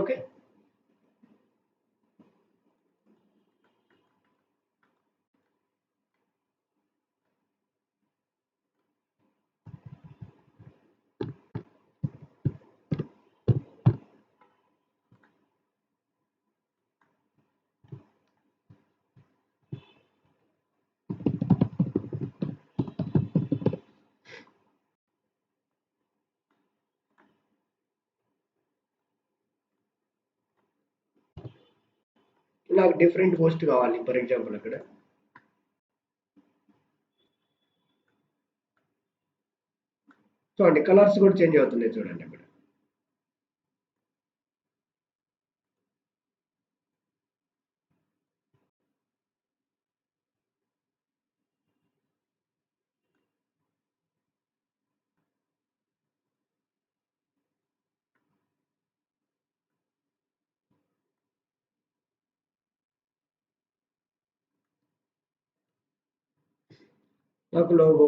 ఓకే. నాకు డిఫరెంట్ పోస్ట్ కావాలి ఫర్ ఎగ్జాంపుల్ అక్కడ. చూడండి కలర్స్ కూడా చేంజ్ అవుతున్నాయి చూడండి అక్కడ. నాకు లోగో.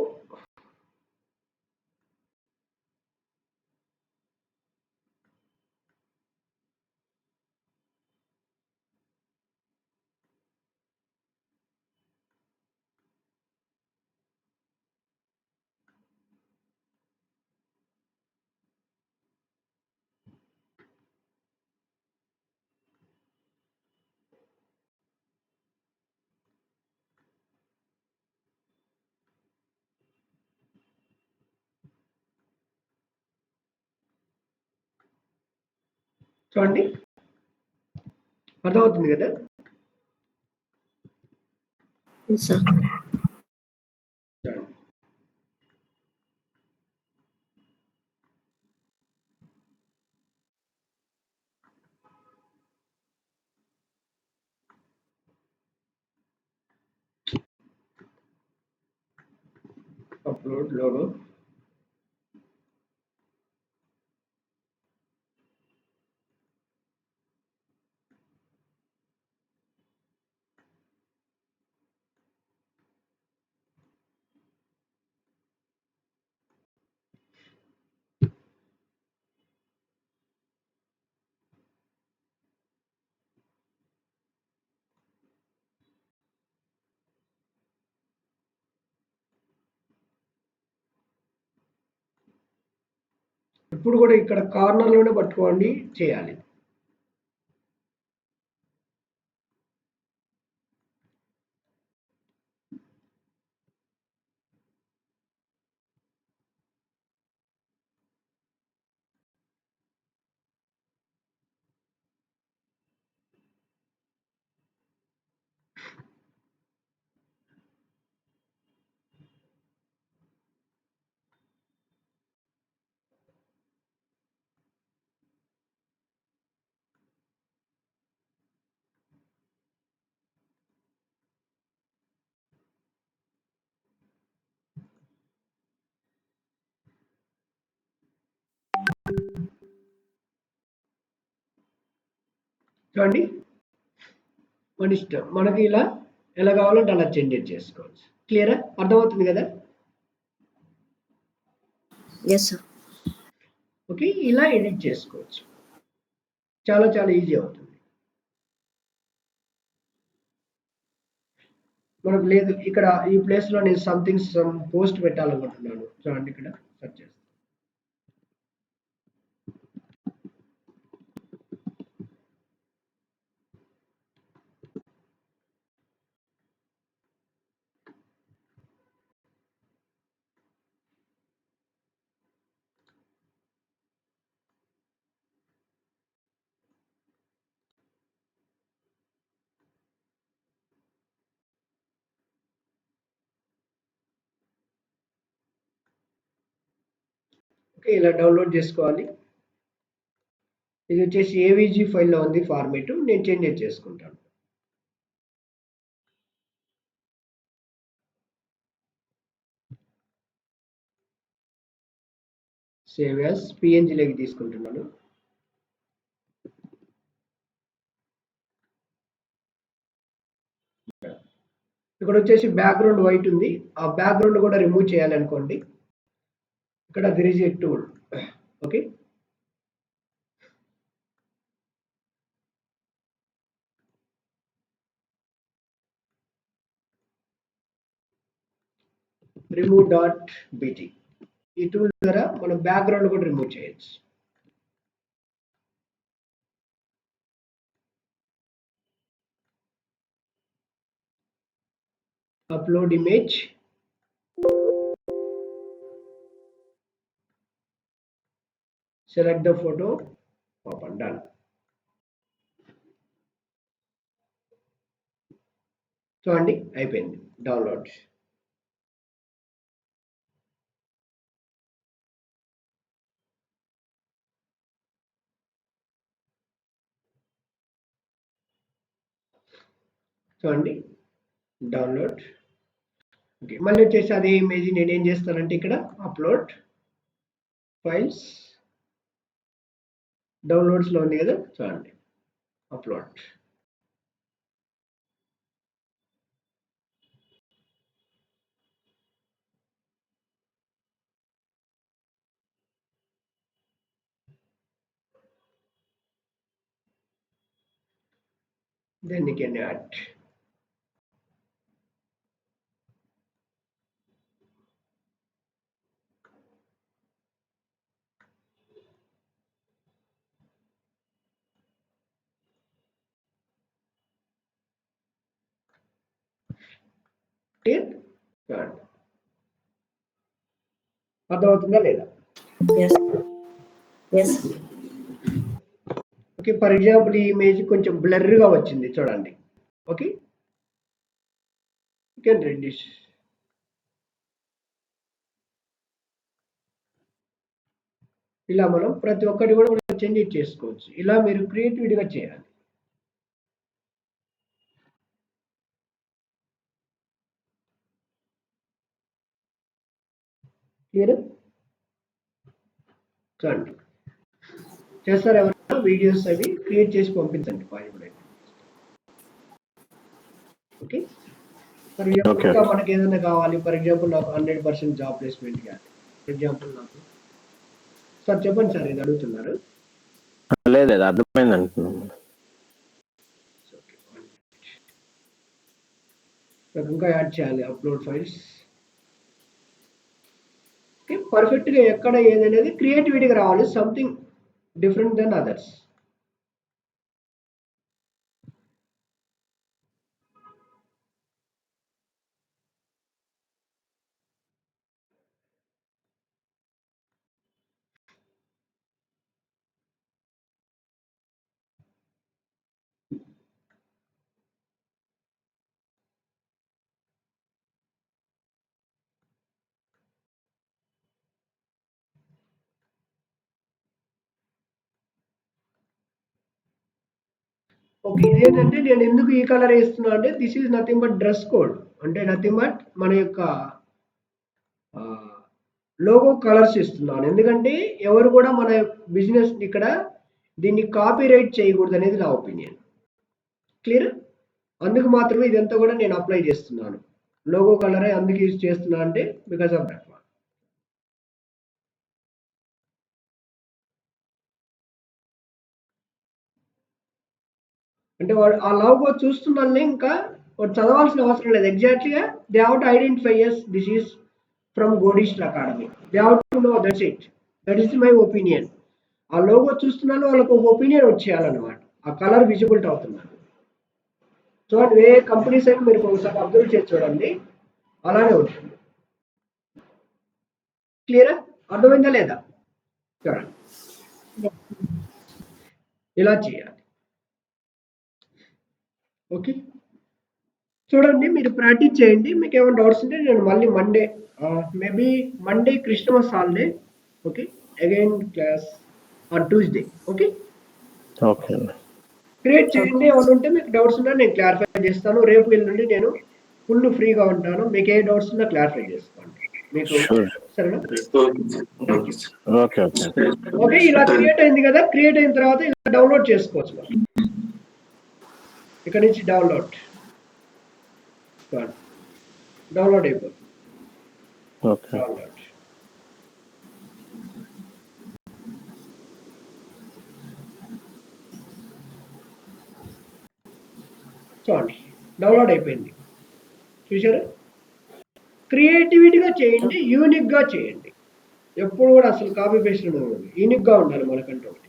చూడండి అర్థమవుతుంది కదా. సార్ చూడండి. Upload logo. ఇప్పుడు కూడా ఇక్కడ కార్నర్ లోనే పట్టుకోండి చేయాలి. చూడండి మన ఇష్టం, మనకి ఇలా ఎలా కావాలంటే అలా చేంజ్ చేసుకోవచ్చు. క్లియరా? అర్థమవుతుంది కదా. Yes sir. ఓకే, ఇలా ఎడిట్ చేసుకోవచ్చు. చాలా చాలా ఈజీ అవుతుంది. మనకు లేదు ఇక్కడ ఈ ప్లేస్ లో నేను సమ్ పోస్ట్ పెట్టాలనుకుంటున్నాను. చూడండి ఇక్కడ సెర్చ్ చేస్తాను. ఓకే, ఇలా డౌన్లోడ్ చేసుకోవాలి. ఇది వచ్చేసి ఏవీజీ ఫైల్లో ఉంది ఫార్మేట్. నేను చేంజ్ చేసుకుంటాను. సేవ్ యాస్ పిఎన్జీలోకి తీసుకుంటున్నాను. ఇక్కడ వచ్చేసి బ్యాక్గ్రౌండ్ వైట్ ఉంది. ఆ బ్యాక్గ్రౌండ్ కూడా రిమూవ్ చేయాలనుకోండి, ఇక్కడ there is a tool. Okay, remove.bt. ఈ టూల్ ద్వారా మనం బ్యాక్గ్రౌండ్ కూడా రిమూవ్ చేయొచ్చు. Upload image, select the photo, open, done. చూడండి అయిపోయింది డౌన్లోడ్. చూడండి డౌన్లోడ్. ఓకే, మళ్ళీ వచ్చేసి అదే ఇమేజ్ నేనేం చేస్తానంటే ఇక్కడ అప్లోడ్ ఫైల్స్, డౌన్లోడ్స్లో ఉంది కదా, చూడండి upload. Then you can add. Clear? అర్థమవుతుందా లేదా? ఓకే, ఫర్ ఎగ్జాంపుల్ ఈ ఇమేజ్ కొంచెం బ్లర్గా వచ్చింది చూడండి. Okay, you can reduce. ఇలా మనం ప్రతి ఒక్కటి కూడా చేంజ్ చేసుకోవచ్చు. ఇలా మీరు క్రియేటివిటీగా చేయాలి. క్లియర్? చూడండి చేస్తారు ఎవరైనా వీడియోస్ అవి క్రియేట్ చేసి పంపించండి. ఓకే, ఫర్ ఎగ్జాంపుల్ ఇంకా మనకి ఏదైనా కావాలి, ఫర్ ఎగ్జాంపుల్ నాకు 100% జాబ్ ప్లేస్మెంట్ కావాలి. ఫర్ ఎగ్జాంపుల్ నాకు సార్ చెప్పండి సార్, ఇది అడుగుతున్నారు. లేదు అర్థమైంది అంటున్నాను. ఇంకా యాడ్ చేయాలి అప్లోడ్ ఫైల్స్. ఓకే, పర్ఫెక్ట్గా ఎక్కడ ఏదనేది క్రియేటివిటీగా రావాలి, something different than others. Okay, ఇదేంటంటే నేను ఎందుకు ఈ కలర్ వేస్తున్నా అంటే this is nothing but dress code, అంటే నథింగ్ బట్ మన యొక్క లోగో కలర్స్ ఇస్తున్నాను. ఎందుకంటే ఎవరు కూడా మన బిజినెస్ ఇక్కడ దీన్ని కాపీ రైట్ చేయకూడదు అనేది నా ఒపీనియన్. క్లియర్? అందుకు మాత్రమే ఇదంతా కూడా నేను అప్లై చేస్తున్నాను. లోగో కలరే అందుకు యూజ్ చేస్తున్నా అంటే బికాస్ ఆఫ్ దట్ వన్. అంటే వాడు ఆ లోగో చూస్తున్నానే ఇంకా వాడు చదవాల్సిన అవసరం లేదు. ఎగ్జాక్ట్లీగా they have to identify as this is from Godister academy. They have to know that's it. That is my opinion. ఆ లోగో చూస్తున్నాను వాళ్ళకు ఒక ఒపీనియన్ వచ్చేయాలన్నమాట. ఆ కలర్ విజిబిలిటీ అవుతున్నాను. చూడండి ఏ కంపెనీస్ అయినా మీరు ఒకసారి అబ్జర్వ్ చేసి చూడండి, అలానే ఉంటుంది. క్లియరా? అర్థమైందా లేదా? చూడండి ఇలా చేయాలి. ఓకే, చూడండి మీరు ప్రాక్టీస్ చేయండి. మీకు ఏమైనా డౌట్స్ ఉంటే నేను మళ్ళీ Monday, maybe Monday Christmas holiday. Okay, again class on Tuesday. Okay okay, create చేయండి. ఏమైనా ఉంటే మీకు డౌట్స్ ఉన్నా నేను క్లారిఫై చేస్తాను. రేపు నుండి నేను ఫుల్ ఫ్రీగా ఉంటాను. మీకు ఏ డౌట్స్ ఉన్నా క్లారిఫై చేసుకోండి మీకు. సరేనా? ఓకే ఓకే ఓకే, ఇలా క్రియేట్ అయింది కదా. క్రియేట్ అయిన తర్వాత ఇలా డౌన్లోడ్ చేసుకోవచ్చు. ఇక్కడ నుంచి డౌన్లోడ్ అయిపోతుంది. ఓకే డౌన్లోడ్ చూడండి, డౌన్లోడ్ అయిపోయింది. చూసారా? క్రియేటివిటీగా చేయండి, యూనిక్గా చేయండి. ఎప్పుడు కూడా అసలు కాపీ పేస్ట్ యూనిక్గా ఉండాలి మనకంటూ ఒకటి.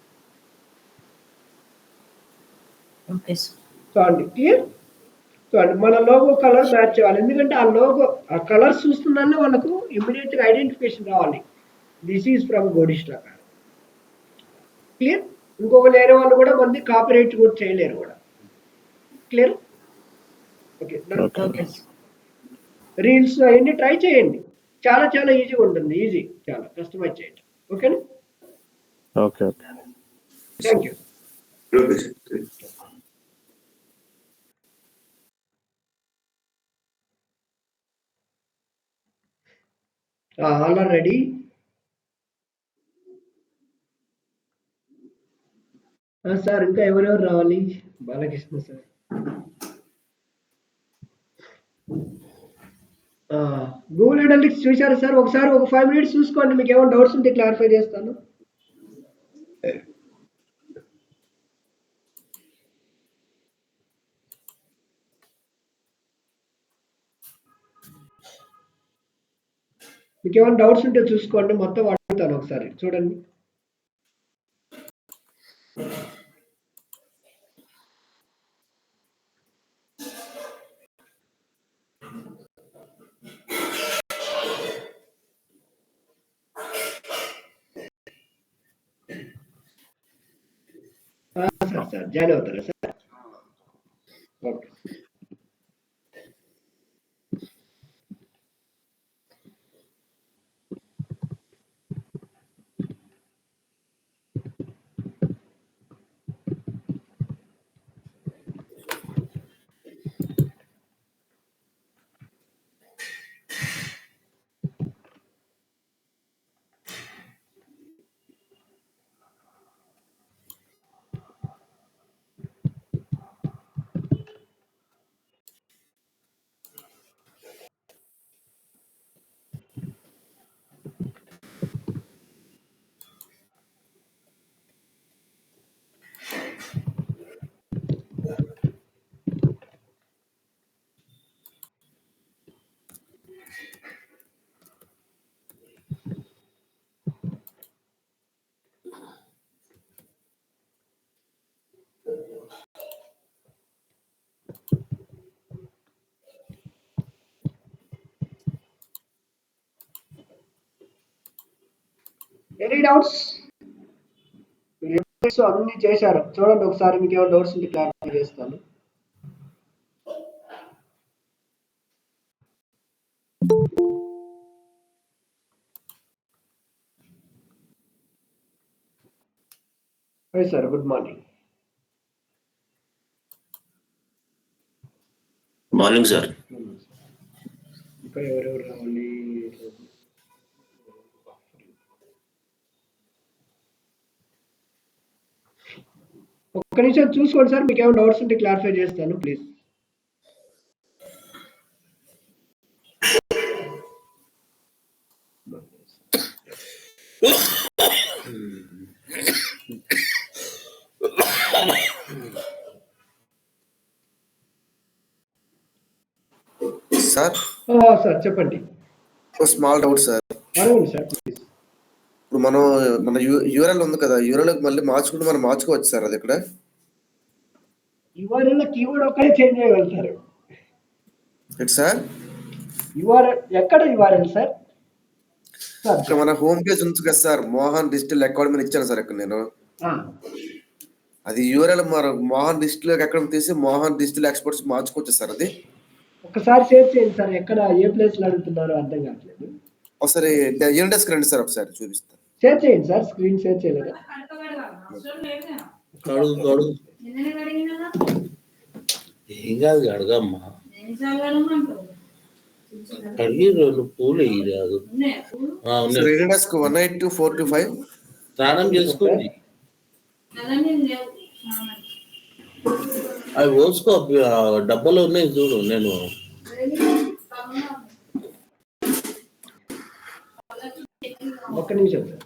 Okay sir. చూడండి క్లియర్. చూడండి మన లోగో కలర్ మ్యాచ్ చేయాలి, ఎందుకంటే ఆ లోగో ఆ కలర్స్ చూస్తున్నానే వాళ్ళకు ఇమ్మీడియట్గా ఐడెంటిఫికేషన్ రావాలి, దిస్ ఈజ్ ఫ్రమ్ గోడిస్టా. క్లియర్. ఇంకొక వేరే వాళ్ళు కూడా మంది కాపీ రైట్ కూడా చేయలేరు కూడా. Clear. Okay. Okay sir. Reels అవన్నీ ట్రై చేయండి, చాలా చాలా ఈజీగా ఉంటుంది, ఈజీ, చాలా కస్టమైజ్ చేయండి. ఓకేనా. Okay okay. Thank you. All are ready. Sir ఇంకా ఎవరెవరు రావాలి? బాలకృష్ణ సార్, గూగుల్ అనలిటిక్స్ చూశారు సార్? ఒకసారి ఒక 5 minutes చూసుకోండి, మీకు ఏమైనా డౌట్స్ ఉంటే క్లారిఫై చేస్తాను. మీకు ఏమైనా డౌట్స్ ఉంటే చూసుకోండి, మొత్తం అడుగుతాను ఒకసారి చూడండి. సార్ జాయిన్ అవుతారా సార్? ఓకే. Any doubts? అన్ని చేశారు చూడండి ఒకసారి, మీకు ఏమైనా డౌట్స్ ఉంటే క్లారిఫై చేస్తాను. Sir good morning. Morning sir. ఇంకా ఎవరెవరు రావాలి? ఒక్క నిమిషం చూసుకోండి సార్, మీకు ఏమైనా డౌట్స్ ఉంటే క్లారిఫై చేస్తాను ప్లీజ్. సార్ సార్ చెప్పండి. Small doubt sir. అడగండి సార్ ప్లీజ్. ఇప్పుడు మన యూఆర్ఎల్ ఉంది కదా, యూఆర్ఎల్ మళ్ళీ మనం మార్చుకోవచ్చు సార్ అది ఇక్కడ? యూఆర్ఎల్ కీవర్డ్ ఒక్కడే చేంజ్ చేయగలుగుతారు. సార్ యూఆర్ఎల్ ఎక్కడ యూఆర్ఎల్ సార్? ఇక్కడ మన హోమ్ పేజ్ ఉంది కదా సార్, మోహన్ డిజిటల్ అకాడమీ ఇచ్చాను సార్ ఇక్కడ నేను. అది యూఆర్ఎల్ మోహన్ డిజిటల్ అకాడమీ తీసి మోహన్ డిజిటల్ ఎక్స్పర్ట్స్ మార్చుకోవచ్చు సార్ అది? ఒకసారి షేర్ చేయండి సార్, ఎక్కడ ఏ ప్లేస్ లో అడుగుతున్నారో అర్థం కావట్లేదు. ఒకసారి యూనిడెస్క్ రండి సార్, ఒకసారి చూపిస్తాను. షేర్ చేయండి సార్, స్క్రీన్ షేర్ చేయలేదా? ఏం కాదు అడగమ్మా, అడిగి 2 పూలు వేయరాదు. యూనిడెస్క్ 182-425 స్నానం చేసుకోండి, అవి పోసుకో, డబ్బాలో ఉన్నాయి చూడు. నేను ఒక్క నిమిషం సార్.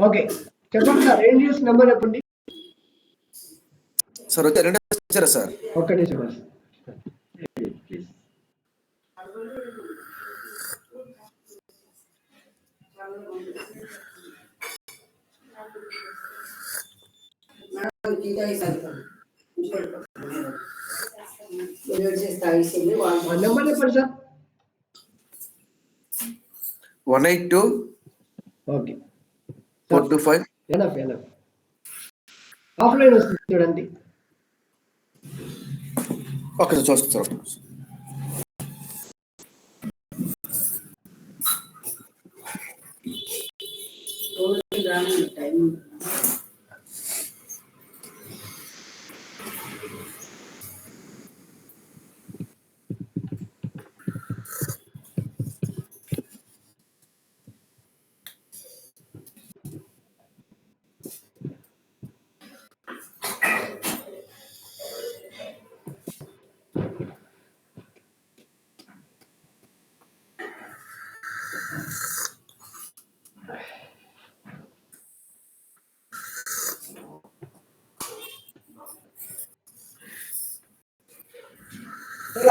ఓకే, చెప్పండి సార్. ANDS నెంబర్ చెప్పండి. సార్ వచ్చారు, రెండో వచ్చారా సార్? ఒక్క నిమిషం సార్. నెంబర్ చెప్పండి సార్. 182 ఓకే, 425. ఎనఫ్. ఆఫ్లైన్ వస్తుంది చూడండి. ఓకే సార్, చూస్తాను సార్.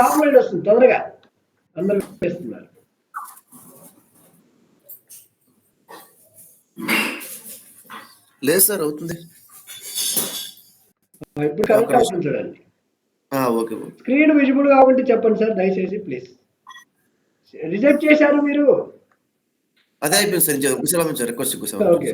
ఆఫ్లైన్ వస్తుంది తొందరగా, అందరూ చేస్తున్నారు. లేదు సార్, అవుతుంది. ఇప్పుడు కరెక్ట్ అవుతుంది చూడండి. ఓకే. స్క్రీన్ విజిబుల్ కాకుంటే చెప్పండి సార్ దయచేసి ప్లీజ్. రిజెక్ట్ చేశారు మీరు. అదే అయిపోయింది సార్. కుశలం సార్, రిక్వెస్ట్ కుశలం. ఓకే,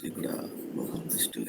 ఇక్కడ మోహన్ డిజిటల్